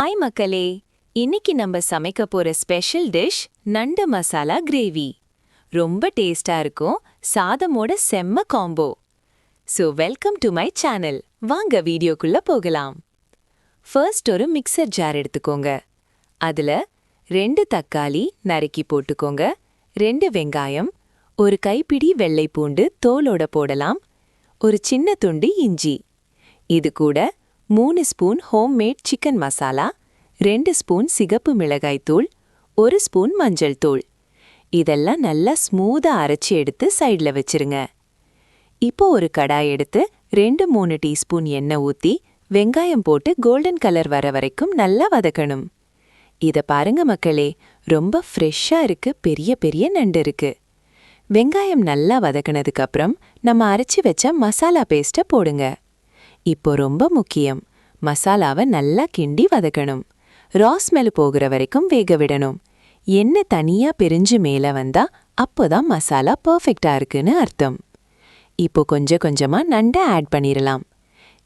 Hi மக்களே, இன்னைக்கு நம்ம சமைக்க போற ஸ்பெஷல் டிஷ் நண்டு மசாலா கிரேவி. ரொம்ப டேஸ்டா இருக்கும், சாதமோட செம்ம combo. So welcome to my channel. வாங்க வீடியோக்குள்ள போகலாம். ஃபர்ஸ்ட் ஒரு மிக்சர் ஜார் எடுத்துக்கோங்க. அதுல 2 தக்காளி நறுக்கி போட்டுக்கோங்க, 2 வெங்காயம், ஒரு கைப்பிடி வெள்ளை பூண்டு தோலோட போடலாம், ஒரு சின்ன துண்டு இஞ்சி. இது கூட 3 spoon homemade chicken masala, 2 spoon சிகப்பு மிளகாய் தூள், 1 ஸ்பூன் மஞ்சள் தூள். இதெல்லாம் நல்லா ஸ்மூதா அரைச்சி எடுத்து சைடில் வச்சிருங்க. இப்போ ஒரு கடாய் எடுத்து 2-3 டீஸ்பூன் எண்ணெய் ஊற்றி வெங்காயம் போட்டு கோல்டன் கலர் வர வரைக்கும் நல்லா வதக்கணும். இதை பாருங்க மக்களே, ரொம்ப ஃப்ரெஷ்ஷாக இருக்கு, பெரிய பெரிய நண்டு இருக்கு. வெங்காயம் நல்லா வதக்கினதுக்கு அப்புறம் நம்ம அரைச்சி வச்ச மசாலா பேஸ்ட்டை போடுங்க. இப்போ ரொம்ப முக்கியம், மசாலாவை நல்லா கிண்டி வதக்கணும். ரா ஸ்மெல் போகிற வரைக்கும் வேக விடணும். எண்ணெய் தனியா பிரிஞ்சு மேலே வந்தா அப்போதான் மசாலா பர்ஃபெக்டா இருக்குன்னு அர்த்தம். இப்போ கொஞ்சம் கொஞ்சமா நண்டை ஆட் பண்ணிடலாம்.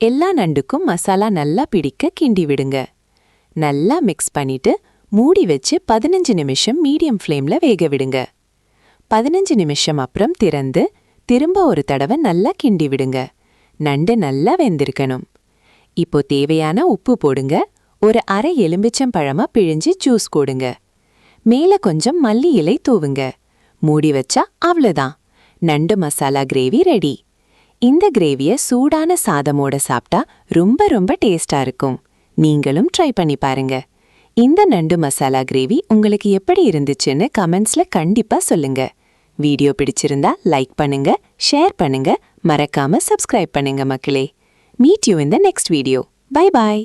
எல்லா நண்டுக்கும் மசாலா நல்லா பிடிக்க கிண்டி விடுங்க. நல்லா மிக்ஸ் பண்ணிட்டு மூடி வச்சு 15 நிமிஷம் மீடியம் ஃப்ளேம்ல வேக விடுங்க. 15 நிமிஷம் அப்புறம் திறந்து திரும்ப ஒரு தடவை நல்லா கிண்டி விடுங்க. நண்டு நல்லா வெந்திருக்கணும். இப்போ தேவையான உப்பு போடுங்க, ஒரு அரை எலும்பிச்சம் பழமா பிழிஞ்சு ஜூஸ் கொடுங்க. மேல கொஞ்சம் மல்லி இலை தூவுங்க. மூடி வச்சா அவ்வளோதான், நண்டு மசாலா கிரேவி ரெடி. இந்த கிரேவியை சூடான சாதமோட சாப்பிட்டா ரொம்ப ரொம்ப டேஸ்டா இருக்கும். நீங்களும் ட்ரை பண்ணி பாருங்க. இந்த நண்டு மசாலா கிரேவி உங்களுக்கு எப்படி இருந்துச்சுன்னு கமெண்ட்ஸ்ல கண்டிப்பா சொல்லுங்க. வீடியோ பிடிச்சிருந்தா லைக் பண்ணுங்க, ஷேர் பண்ணுங்க, மறக்காம சப்ஸ்கிரைப் பண்ணுங்க மக்களே. Meet you in the next video. Bye bye.